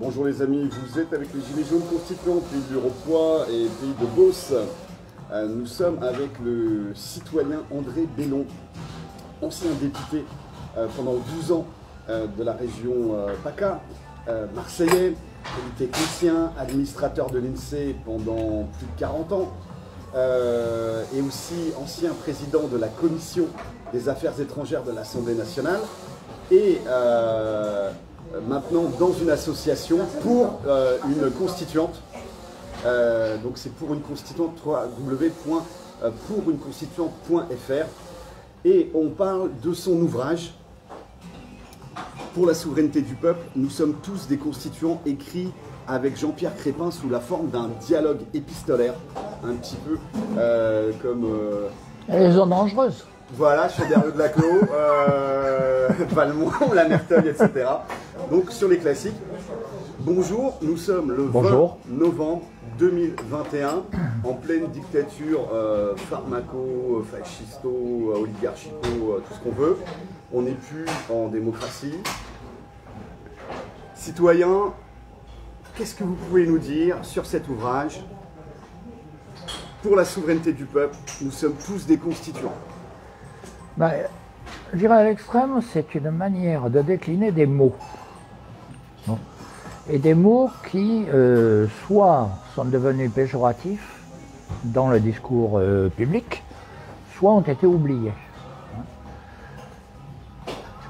Bonjour les amis, vous êtes avec les Gilets jaunes constituants, pays du Rocroi et pays de Beauce. Nous sommes avec le citoyen André Bellon, ancien député pendant 12 ans de la région PACA, marseillais, polytechnicien, administrateur de l'INSEE pendant plus de 40 ans, et aussi ancien président de la commission des affaires étrangères de l'Assemblée nationale, et maintenant dans une association pour une constituante. Donc c'est pour une constituante, www.pourunconstituante.fr, et on parle de son ouvrage Pour la souveraineté du peuple. Nous sommes tous des constituants, écrit avec Jean-Pierre Crépin sous la forme d'un dialogue épistolaire, un petit peu comme... Les zones dangereuses. Voilà, Chauderlot de Laclos, Valmont, la Merteuil, etc. Donc sur les classiques. Bonjour, nous sommes le 20 novembre 2021, en pleine dictature pharmaco-fascisto, oligarchico, tout ce qu'on veut. On n'est plus en démocratie. Citoyens, qu'est-ce que vous pouvez nous dire sur cet ouvrage? Pour la souveraineté du peuple, nous sommes tous des constituants. Ben, je dirais à l'extrême, c'est une manière de décliner des mots. Bon. Et des mots qui, soit sont devenus péjoratifs dans le discours public, soit ont été oubliés.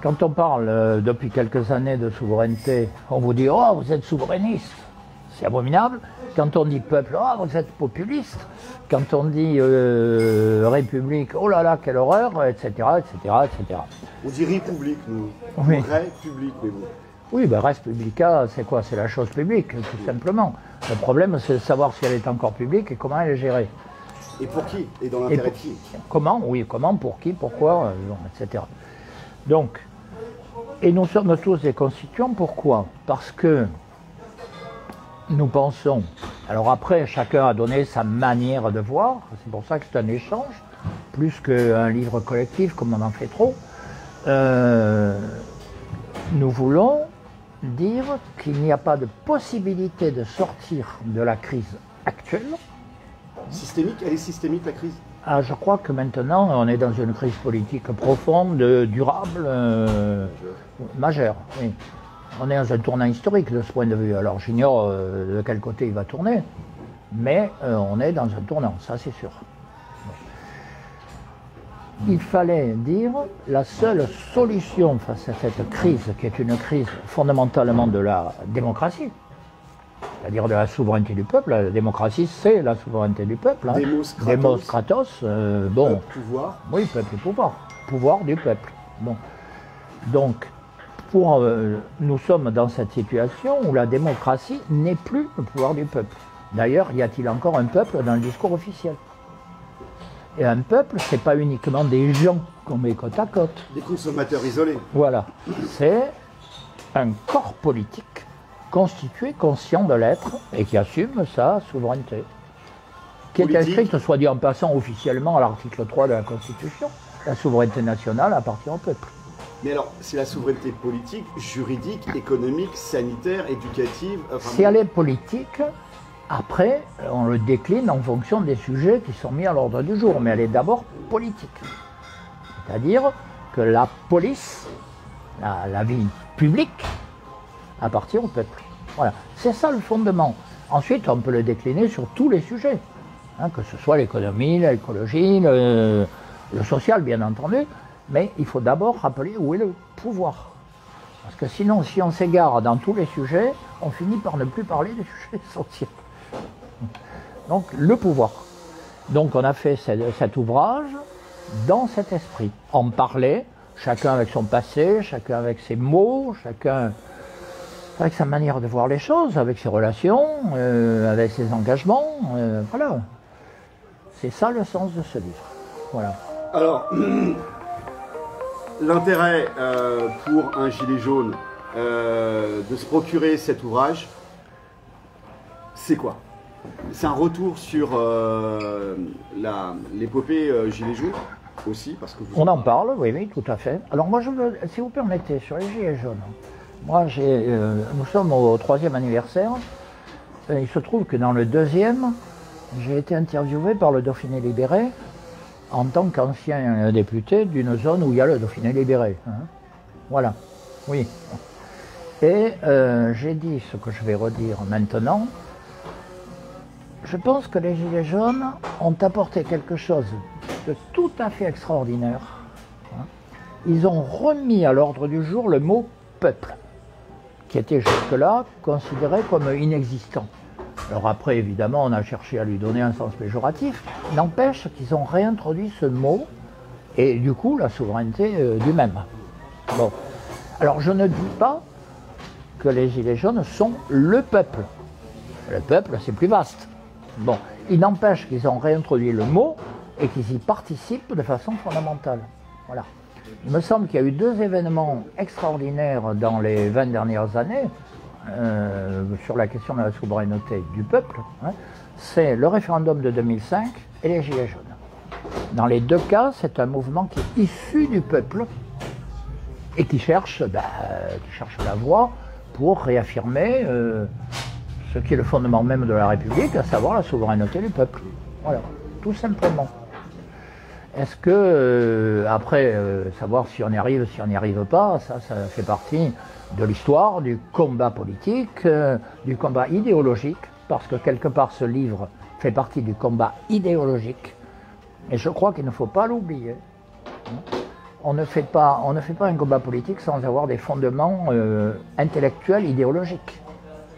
Quand on parle depuis quelques années de souveraineté, on vous dit « Oh, vous êtes souverainiste », c'est abominable. Quand on dit « peuple », « Oh, vous êtes populiste ». Quand on dit République, oh là là, quelle horreur, etc., etc., etc. On dit République, nous. Oui. République, mais bon. Oui, ben res publica, c'est quoi? C'est la chose publique, tout simplement. Le problème, c'est de savoir si elle est encore publique et comment elle est gérée. Et pour qui? Et dans l'intérêt de qui? Comment? Oui, comment, pour qui, pourquoi, etc. Donc, et nous sommes tous des constituants, pourquoi? Parce que nous pensons, alors après, chacun a donné sa manière de voir, c'est pour ça que c'est un échange, plus qu'un livre collectif, comme on en fait trop. Nous voulons dire qu'il n'y a pas de possibilité de sortir de la crise actuelle. Systémique? Elle est systémique, la crise? Ah, je crois que maintenant, on est dans une crise politique profonde, durable, majeure. Oui. On est dans un tournant historique de ce point de vue. Alors j'ignore de quel côté il va tourner, mais on est dans un tournant, ça c'est sûr. Il fallait dire la seule solution face à cette crise, qui est une crise fondamentalement de la démocratie, c'est-à-dire de la souveraineté du peuple. La démocratie, c'est la souveraineté du peuple. Hein. Demos Kratos, bon. Peuple, pouvoir. Oui, peuple et pouvoir. Pouvoir du peuple. Bon. Donc, nous sommes dans cette situation où la démocratie n'est plus le pouvoir du peuple. D'ailleurs, y a-t-il encore un peuple dans le discours officiel? Et un peuple, ce n'est pas uniquement des gens qu'on met côte à côte. Des consommateurs isolés. Voilà. C'est un corps politique constitué, conscient de l'être, et qui assume sa souveraineté. Qui est inscrite, soit dit en passant, officiellement à l'article 3 de la Constitution. La souveraineté nationale appartient au peuple. Mais alors, c'est la souveraineté politique, juridique, économique, sanitaire, éducative... Enfin, si elle est politique, après, on le décline en fonction des sujets qui sont mis à l'ordre du jour. Mais elle est d'abord politique. C'est-à-dire que la police, la vie publique, appartient au peuple. Voilà. C'est ça le fondement. Ensuite, on peut le décliner sur tous les sujets. Hein, que ce soit l'économie, l'écologie, le social, bien entendu. Mais il faut d'abord rappeler où est le pouvoir. Parce que sinon, si on s'égare dans tous les sujets, on finit par ne plus parler des sujets essentiels. Donc, le pouvoir. Donc, on a fait cet ouvrage dans cet esprit. En parler, chacun avec son passé, chacun avec ses mots, chacun avec sa manière de voir les choses, avec ses relations, avec ses engagements. Voilà. C'est ça le sens de ce livre. Voilà. Alors... L'intérêt pour un gilet jaune de se procurer cet ouvrage, c'est quoi? C'est un retour sur l'épopée gilet jaune aussi, parce que on en parle, oui, oui, tout à fait. Alors moi, je veux, si vous permettez, sur les gilets jaunes, Moi, nous sommes au 3e anniversaire. Et il se trouve que dans le 2e, j'ai été interviewé par le Dauphiné libéré en tant qu'ancien député d'une zone où il y a le Dauphiné libéré. Hein. Voilà, oui. Et j'ai dit ce que je vais redire maintenant. Je pense que les Gilets jaunes ont apporté quelque chose de tout à fait extraordinaire. Hein. Ils ont remis à l'ordre du jour le mot « peuple », qui était jusque-là considéré comme inexistant. Alors après, évidemment, on a cherché à lui donner un sens péjoratif. N'empêche qu'ils ont réintroduit ce mot et du coup la souveraineté du même. Bon. Alors je ne dis pas que les Gilets jaunes sont le peuple. Le peuple, c'est plus vaste. Bon, il n'empêche qu'ils ont réintroduit le mot et qu'ils y participent de façon fondamentale. Voilà. Il me semble qu'il y a eu 2 événements extraordinaires dans les 20 dernières années sur la question de la souveraineté du peuple. Hein. C'est le référendum de 2005 et les Gilets jaunes. Dans les 2 cas, c'est un mouvement qui est issu du peuple et qui cherche la voie pour réaffirmer ce qui est le fondement même de la République, à savoir la souveraineté du peuple. Voilà, tout simplement. Est-ce que, après, savoir si on y arrive, si on n'y arrive pas, ça fait partie de l'histoire, du combat politique, du combat idéologique, parce que quelque part ce livre fait partie du combat idéologique, et je crois qu'il ne faut pas l'oublier. On ne fait pas un combat politique sans avoir des fondements intellectuels, idéologiques.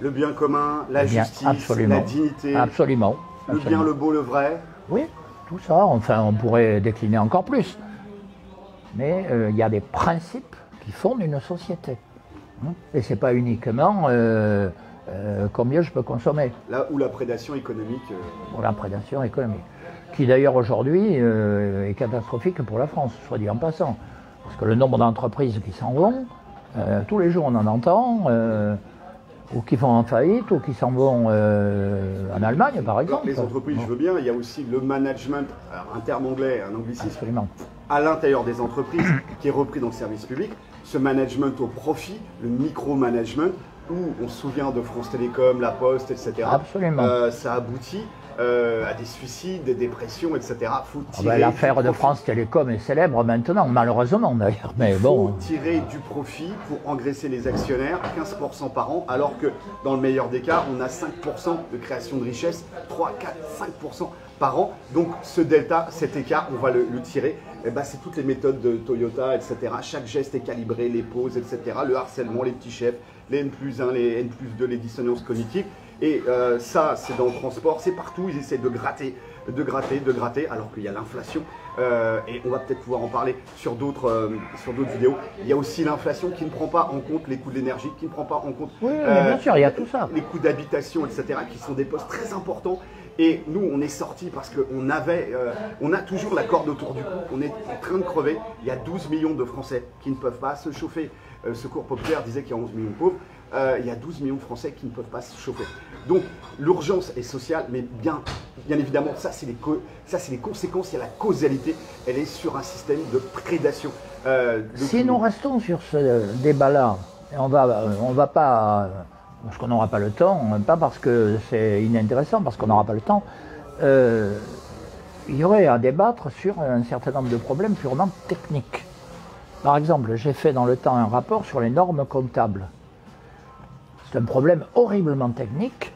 Le bien commun, la justice, absolument, la dignité, absolument, le bien, le beau, le vrai. Oui, tout ça, enfin on pourrait décliner encore plus. Mais il y a des principes qui fondent une société. Et ce n'est pas uniquement combien je peux consommer. Là où la prédation économique... La prédation économique. Qui d'ailleurs aujourd'hui est catastrophique pour la France, soit dit en passant. Parce que le nombre d'entreprises qui s'en vont, tous les jours on en entend, ou qui font en faillite, ou qui s'en vont en Allemagne par exemple. Les entreprises, je veux bien, il y a aussi le management, un terme anglais, un anglicisme, absolument, à l'intérieur des entreprises, qui est repris dans le service public. Ce management au profit, le micro-management, où on se souvient de France Télécom, La Poste, etc. Absolument. Ça aboutit à des suicides, des dépressions, etc. Faut tirer l'affaire de France Télécom est célèbre maintenant, malheureusement d'ailleurs. Mais bon. Faut tirer du profit pour engraisser les actionnaires, 15% par an, alors que dans le meilleur des cas, on a 5% de création de richesse, 3, 4, 5% par an. Donc ce delta, cet écart, on va le tirer. Et ben, c'est toutes les méthodes de Toyota, etc. Chaque geste est calibré, les pauses, etc. Le harcèlement, les petits chefs, les N+1, les N+2, les dissonances cognitives. Et ça, c'est dans le transport, c'est partout. Ils essaient de gratter, alors qu'il y a l'inflation. Et on va peut-être pouvoir en parler sur d'autres vidéos. Il y a aussi l'inflation qui ne prend pas en compte les coûts de l'énergie, qui ne prend pas en compte oui, bien sûr, il y a tout ça. Les coûts d'habitation, etc., qui sont des postes très importants. Et nous, on est sortis parce qu'on on a toujours la corde autour du cou. On est en train de crever. Il y a 12 millions de Français qui ne peuvent pas se chauffer. Secours Populaire disait qu'il y a 11 millions de pauvres. Il y a 12 millions de Français qui ne peuvent pas se chauffer. Donc l'urgence est sociale, mais bien évidemment, ça c'est les conséquences, il y a la causalité, elle est sur un système de prédation. Si nous restons sur ce débat-là, on va pas, parce qu'on n'aura pas le temps, pas parce que c'est inintéressant, parce qu'on n'aura pas le temps, il y aurait à débattre sur un certain nombre de problèmes purement techniques. Par exemple, j'ai fait dans le temps un rapport sur les normes comptables. C'est un problème horriblement technique,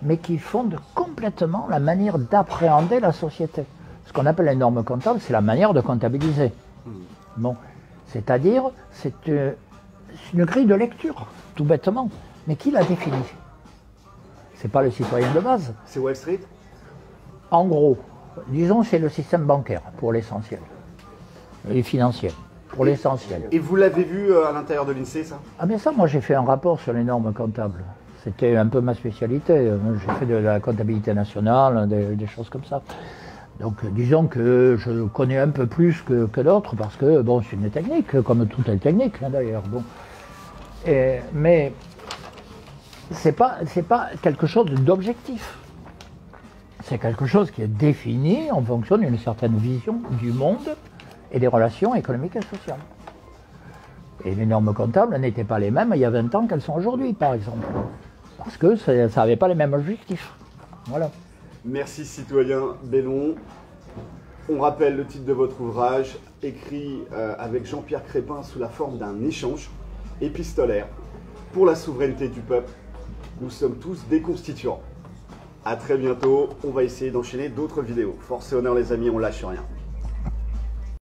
mais qui fonde complètement la manière d'appréhender la société. Ce qu'on appelle les normes comptables, c'est la manière de comptabiliser. Bon, c'est-à-dire, c'est une grille de lecture, tout bêtement. Mais qui l'a définie? C'est pas le citoyen de base. C'est Wall Street? En gros, disons, c'est le système bancaire, pour l'essentiel. Et financier. Pour l'essentiel. Et vous l'avez vu à l'intérieur de l'INSEE, ça? Ah mais ça, moi j'ai fait un rapport sur les normes comptables. C'était un peu ma spécialité. J'ai fait de la comptabilité nationale, des choses comme ça. Donc disons que je connais un peu plus que d'autres parce que bon, c'est une technique, comme toutes les techniques hein, d'ailleurs. Bon. Mais c'est pas quelque chose d'objectif. C'est quelque chose qui est défini en fonction d'une certaine vision du monde et des relations économiques et sociales. Et les normes comptables n'étaient pas les mêmes il y a 20 ans qu'elles sont aujourd'hui, par exemple. Parce que ça n'avait pas les mêmes objectifs. Voilà. Merci citoyen Bellon. On rappelle le titre de votre ouvrage, écrit avec Jean-Pierre Crépin sous la forme d'un échange épistolaire pour la souveraineté du peuple. Nous sommes tous des constituants. À très bientôt, on va essayer d'enchaîner d'autres vidéos. Force et honneur les amis, on lâche rien.